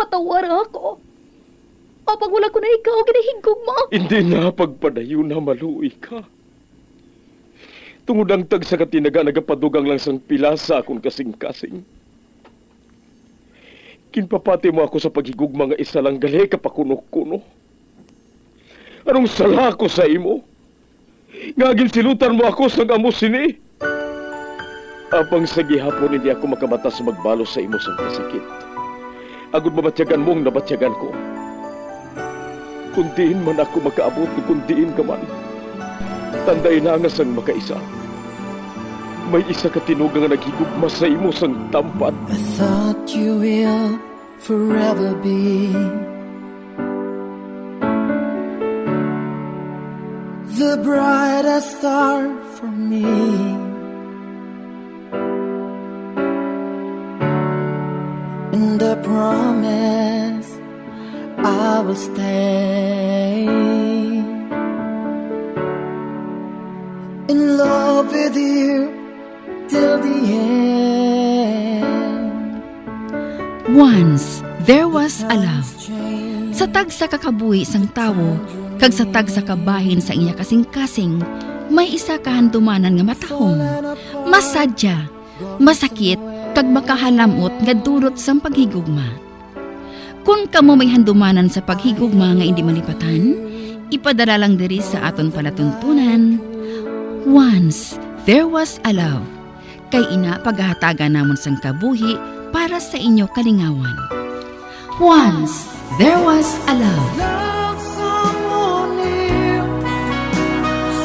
patawar ako. Apag wala ko na ikaw, ginahigog mo. Hindi na pagpadayo na maluoy ka. Tungod ang tag sa katinaga nagapadugang lang sang pilasa akong kasing-kasing. Kinpapati mo ako sa paghigugma nga isa lang gali kapakuno-kuno. Anong sala ko sa imo? Ngagin silutan mo ako sa amo sini. Apang sa gihapon hindi ako makabatas magbalo sa imo sang kasakit. Agud mabatyagan mong nabatyagan ko. Kundiin man ako makaabot, kundiin ka man. Tanday na nga sang makaisa. May isa ka tinugang nga naghigugma sa imo sang tampat. I thought you will forever be the brightest star for me. And I promise I will stay in love with you till the end. Once, there was a love. Sa tag sa kakabuhi sang tawo, kag sa tag sa kabahin sa iya kasing-kasing, may isa kahandumanan nga matahong, masadya, masakit, kag makahalamot nga durot sang paghigugma. Kung kamo may handumanan sa paghigugma nga hindi malipatan, ipadala lang diri sa aton palatuntunan. Once, there was a love. Kay ina paghahatagan namon sang kabuhi para sa inyo kalingawan. Once, there was a love. Love someone new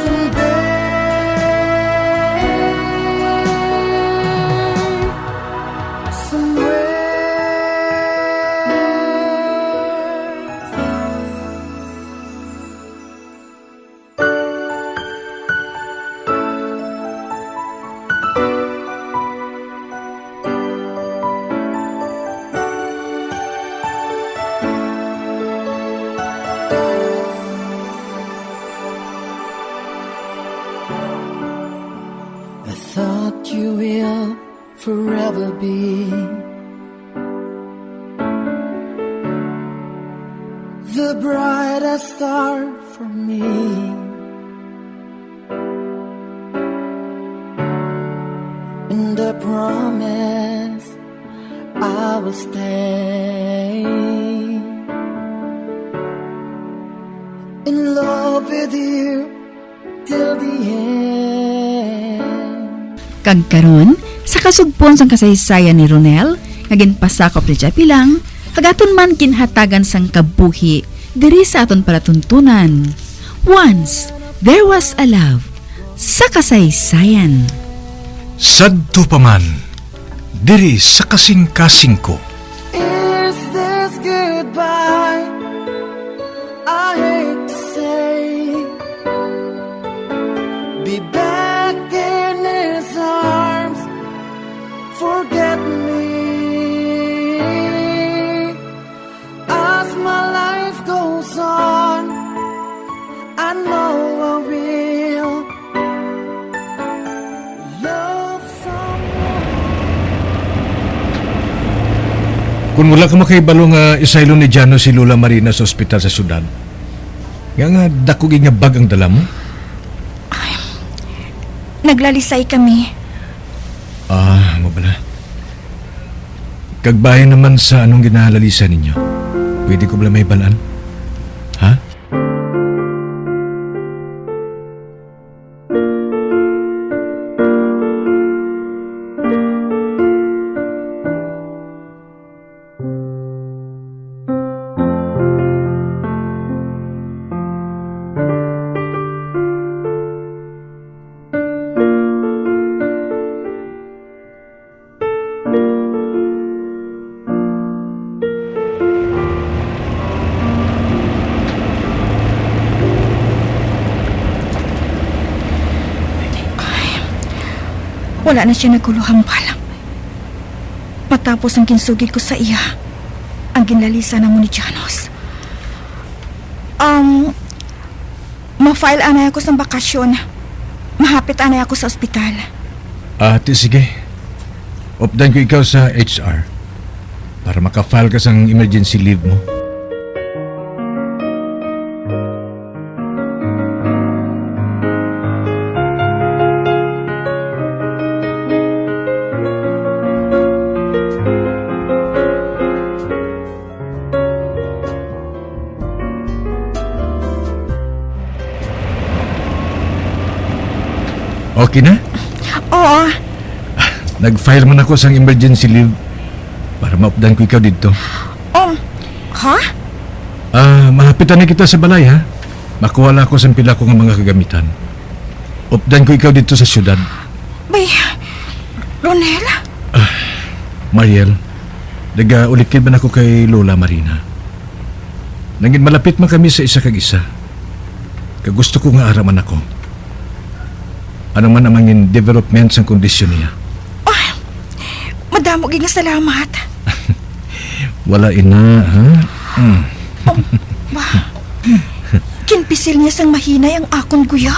someday, somewhere. I thought you will forever be the brightest star for me. And I promise I will stay in love with you till the end. Kag karon, sa kasugpon sang kasaysayan ni Ronel, nga ginpasakop ni Japi lang, kagaton man kinhatagan sang kabuhi diri sa aton palatuntunan. Once, there was a love. Sa kasaysayan. Sadto pa man, diri sa kasing-kasing ko. Is this goodbye? I hate to say, be back in his arms, forget me. As my life goes on, I know I will love someone. Kung wala ka makaibalo nga isaylo ni Jano si Lola Marina sa ospital sa syudad, nga dakog nga bag ang dala mo? Naglalisay kami. Ah, mo bala. Kagbayan naman sa anong ginahalalisan ninyo. Pwede ko bala may balaan? Ha? Wala na siya nagkuluhang balang. Matapos ang kinsugid ko sa iya, ang ginlalisa na mo ni Janos. Ma-file anay ako sa bakasyon. Mahapit anay ako sa ospital. Ate, sige. Updan ko ikaw sa HR. para makafile ka sa emergency leave mo. Okay na? Oo, Nag-file man ako sa emergency leave para maupdan ko ikaw dito. oh, ha? Mahapitan na kita sa balay, ha? Makuha lang ako sa pila ko ng mga kagamitan. Updan ko ikaw dito sa syudad. Bay, Ronel? Mariel, nag-ulikid man ako kay Lola Marina. Nangin malapit man kami sa isa kag isa. Kagusto ko nga araman ako. Ano man ang mangin development sa kondisyon niya. Madamo nga salamat. Wala ina, ha? Kinpisil niya sang mahinay ang akong guya.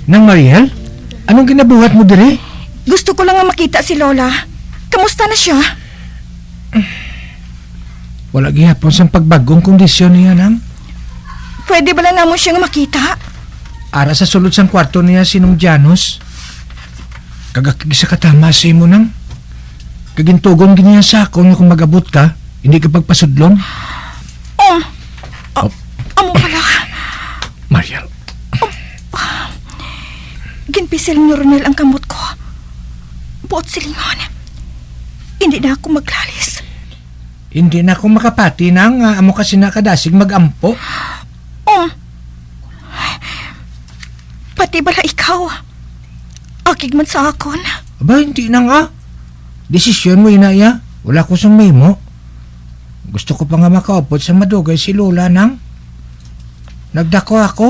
Nang Mariel? Anong ginabuhat mo dire? Gusto ko lang nga makita si Lola. Kamusta na siya? Wala gihapon sa pagbagong kondisyon niya nang. Pwede ba lang namon siyang makita? Ara sa sulod sang kwarto niya sinong Janos. Kagakig sa katama sa imo nang. Kagintugon giniya sa ako nga kung magabot ka, hindi ka pagpasudlon. Amo pala. Mariel, Ginpisil ni Ronel ang kamot ko. Buot silingon. Hindi na ako maglalis. hindi na ako makapati nang amo kasi nakadasig magampo. Pati bala ikaw. Akig man sa akon. Aba, hindi na nga. Desisyon mo, inaya. Wala ko sa may mo. Gusto ko pa nga makaupot sa madugay si Lola nang. Nagdako ako.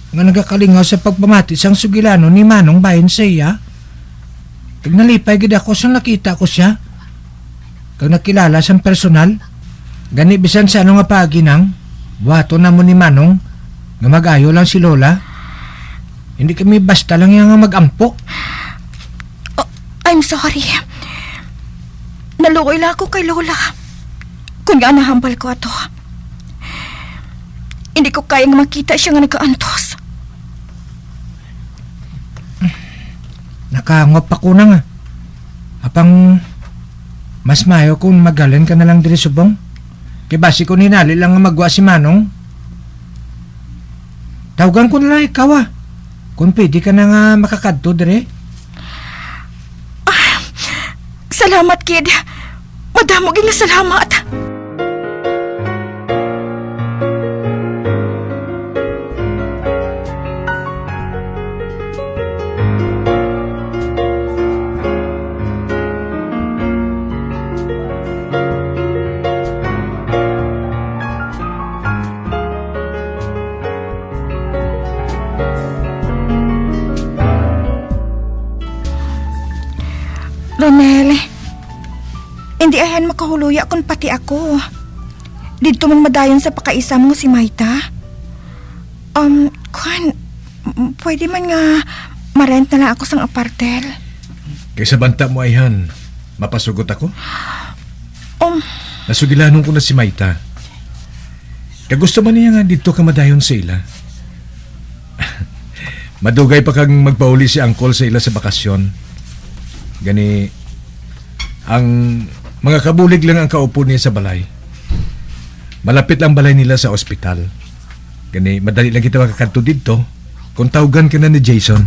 Nga nagakalingaw sa pagpamati sang sugilano ni Manong bahin sa iya. Kag nalipay gid ako sa nakita ko siya. Kag nakilala sang personal. Gani bisan sa ano nga pagi nang. Buhato na mo ni Manong. Nga magayo lang si Lola. Hindi kami basta lang yung nga magampo. I'm sorry. Naluoy lang ako kay Lola. Kung nga nahambal ko ato. Hindi ko kayang makita siya nga nagkaantos. Nakangop ako na nga. Apang mas mayo kung magaling ka na lang diri subong. Kaya basi ko ninali lang nga magwa si Manong. Tawagan ko na lang ikaw kung pwede ka na nga makakadto diri. Salamat, kid. Madamo gina salamat. Ronel, hindi ayan makahuluya kung pati ako. Dito man madayon sa pakaisa mo si Maita. Pwede man nga marent na lang ako sang apartel. Kaysa banta mo ayhan, mapasugot ako? Nasugilanon ko na si Maita. Kagusto man niya nga dito ka madayon sa ila. Madugay pa kang magpauli si Angkol sa ila sa bakasyon. Gani, ang mga kabulig lang ang kaupo niya sa balay. Malapit lang balay nila sa ospital. Gani, madali lang kita makakanto dito kung tawagan ka na ni Jason.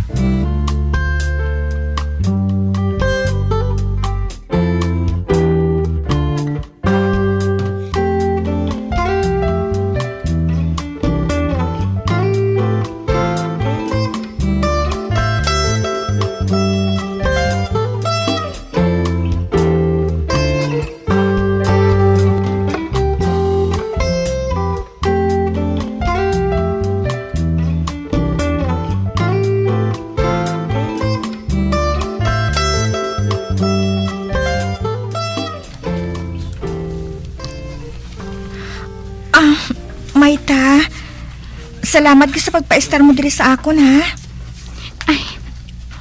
Salamat ka sa pagpa-estar mo diri sa akon, ha?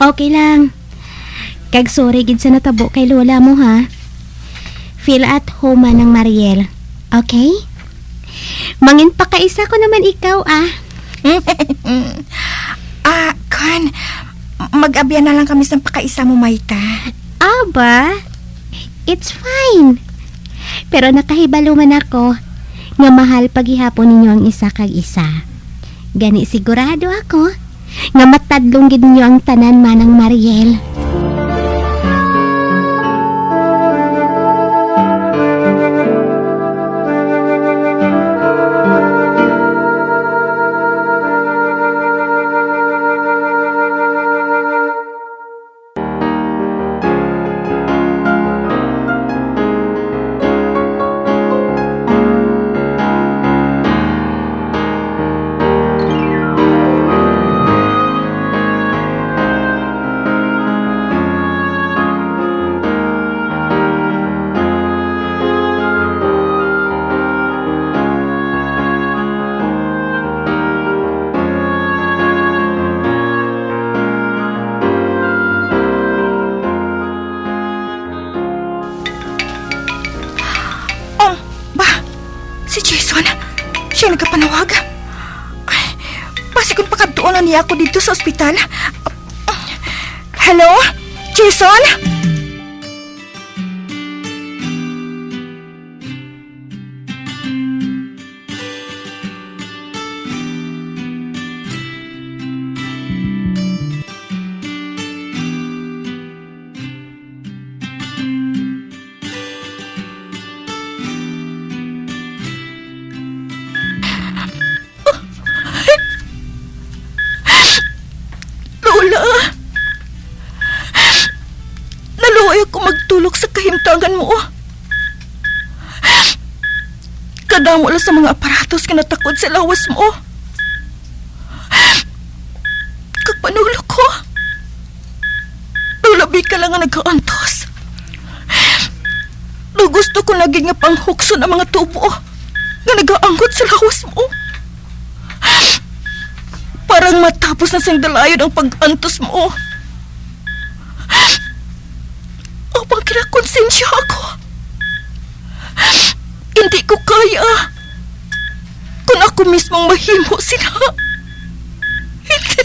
Okay lang. Kag sorry gid sa natabo kay lola mo ha. Feel at home man ng Mariel. Okay? Mangin pa kaisa ko naman ikaw Kan, mag-abyan na lang kami sa pakaisa mo, Mayta. Aba, it's fine. Pero nakahibalo man ako nga mahal paghihapon ninyo ang isa kag isa. Gani sigurado ako nga matadlong gid ninyo ang tanan manang Mariel. Si Jason, siya nagkapanawag. Ay, pasikon pakabtuonan niya ako dito sa ospital. Hello? Jason? Naluoy ako magtulog sa kahimtangan mo. Kadamo lang sa mga aparatos ka natakod sa lawas mo. Kapanulo ko. Lulabi ka lang nga nagkaantos. Gusto ko naging nga panghukso ng mga tubo nga nagaanggot sa lawas mo. Parang matapos na sang dalayon ang pag-antos mo. Apang kinakonsensya ako. Hindi ko kaya. Kung ako mismong mahimo sila. Hindi.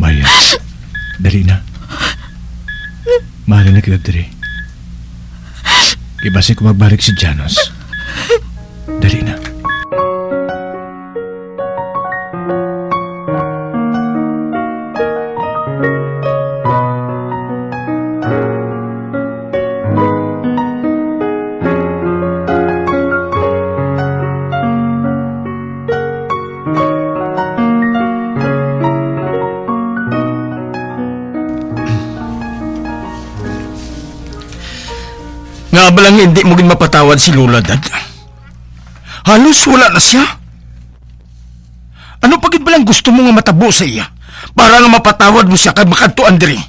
Maya, dali na. Mahal na kita diri. Ibase ko magbalik si Janos. Dali na. Nga ba lang hindi mo gin mapatawad si Lola, Dad? Halos wala na siya. Ano pagid ba lang gusto mo nga matabo sa iya? Para nga mapatawad mo siya kay makadtuan diri.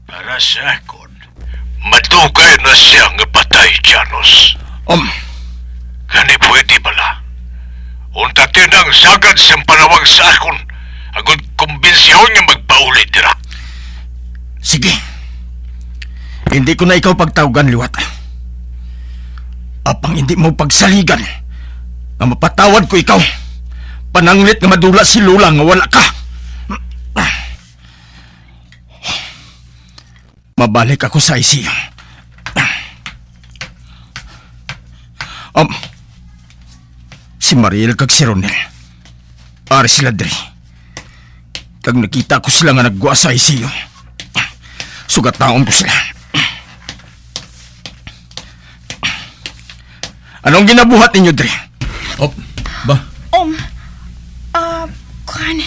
Para sa akon, madugay na siya nga patay, Janos. Gani pwede bala. Unta tinang sagad siyang panawag sa akon, agad kumbensyon nga magpaulit dira. Sige. Hindi ko na ikaw pagtawagan, liwat. Apang hindi mo pagsaligan na mapatawad ko ikaw. Pananglit nga madula si Lola nga wala ka. Mabalik ako sa ICU. Si Mariel kag si Ronel. Ari sila diri. Kag nakita ko sila nga nagwa sa ICU. Sugat taon ko sila. Anong ginabuhat ninyo, Dre? Ba? Kuan,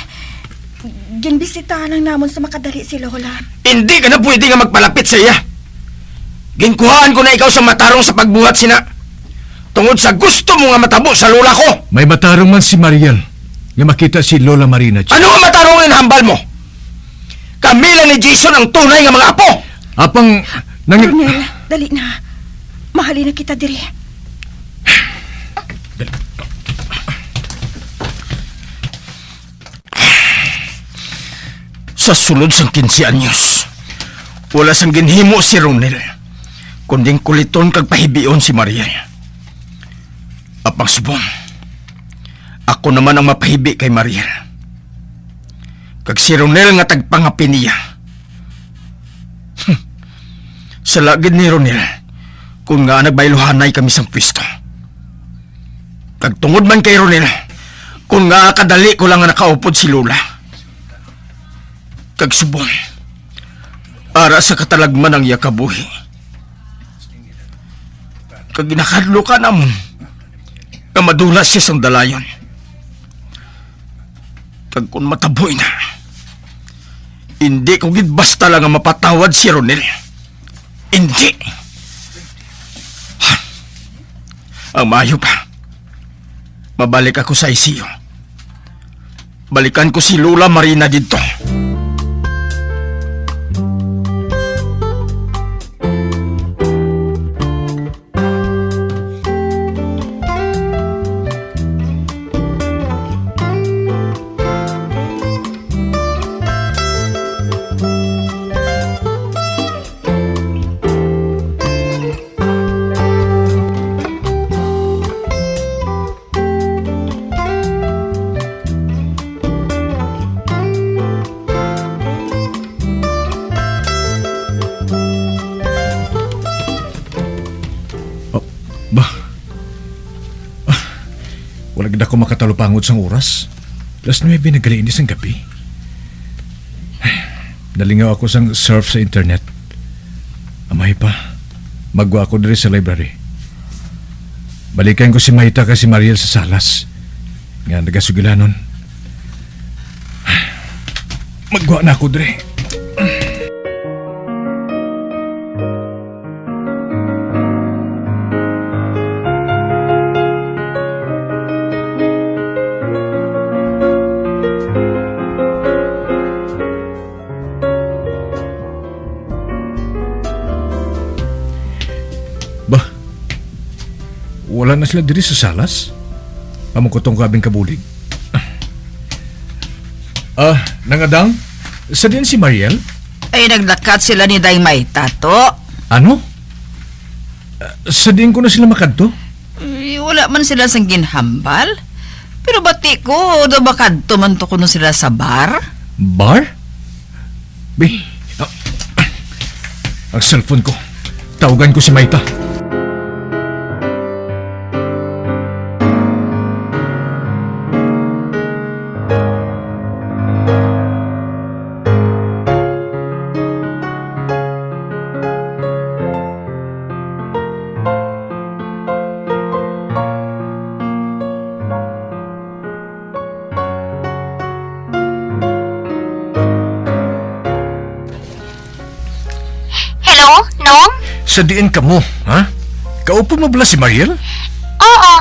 ginbisitahan lang namon sa makadali si Lola. Hindi ka na pwede nga magpalapit sa iya. Ginkuhaan ko na ikaw sa matarong sa pagbuhat sina. Tungod sa gusto mo nga matabo sa lola ko. May matarong man si Mariel nga makita si Lola Marina. Ano ang matarong ang hambal mo? Kami lang ni Jason ang tunay nga mga apo. Apang... Ronel, dali na. Mahalin na kita diri. Sa sulod sang 15 anyos, wala sang ginhimo si Ronel, kunding kuliton kag pahibion si Mariel. Apang subong, ako naman ang mapahibi kay Mariel. Kag si Ronel nga tagpangapin niya. Sa lagid ni Ronel, kung nga nagbayluhanay kami sang pwesto. Kag tungod man kay Ronel, kung nga kadali ko lang nga nakaupod si Lola. Kag subong, ara sa katalagman ang iya kabuhi. Kag ginakadlo ka namon, nga madulas siya sang dalayon. Kag kung mataboy na, hindi ko gid basta lang nga mapatawad si Ronel. Hindi. Ang mayo pa, mabalik ako sa ICU. Balikan ko si Lola Marina dito. Wala gid ako makatalupangod sang oras. Plus 9 na galiinis ang gabi. Nalingaw ako sang surf sa internet. Amay pa, magwa ako diri sa library. Balikan ko si Mahita ka si Mariel sa salas. Nga nagasugilanon. Magwa na ako diri. Wala na sila diri sa salas? Pamukotong kabing kabulig. Nangadang? Sa din si Mariel? Ay, naglakat sila ni Daymay, tato. Ano? Sa din ko na sila makadto? Wala man sila sang ginhambal. Pero bati ko, do bakadto man to kuno sila sa bar? Bar? Ang cellphone ko. Tawagan ko si Maita. Hello, Nom? Sa diin ka mo, ha? Kaupo mo bala si Mariel? Oo.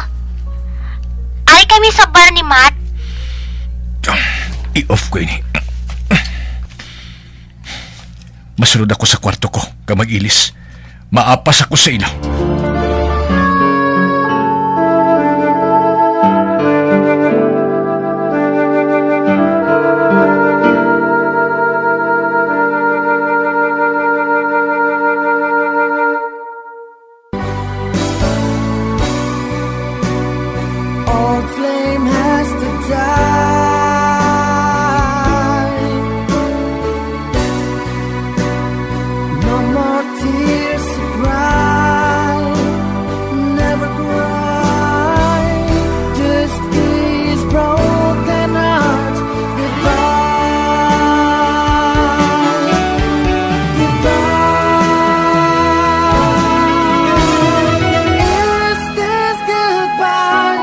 Ay kami sa bar ni Matt. I-off ko ini. Masunod ako sa kwarto ko, kamag-ilis. Maapas ako sa ina. Old flame has to die. No more tears to cry. Never cry. Just these broken hearts. Goodbye. Goodbye. Is this goodbye?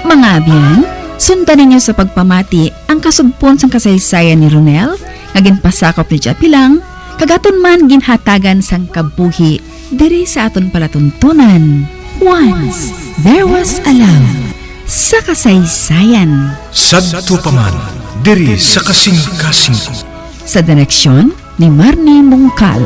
Mga abyan, sundan ninyo sa pagpamati ang kasugpon sang kasaysayan ni Ronel, nga ginpasakop ni Japilang, kagaton man ginhatagan sang kabuhi diri sa aton palatuntunan. Once there was a love sa kasaysayan. Sadto pa man, diri sa kasing-kasing ko. Sa direksyon ni Marnie Mungkal.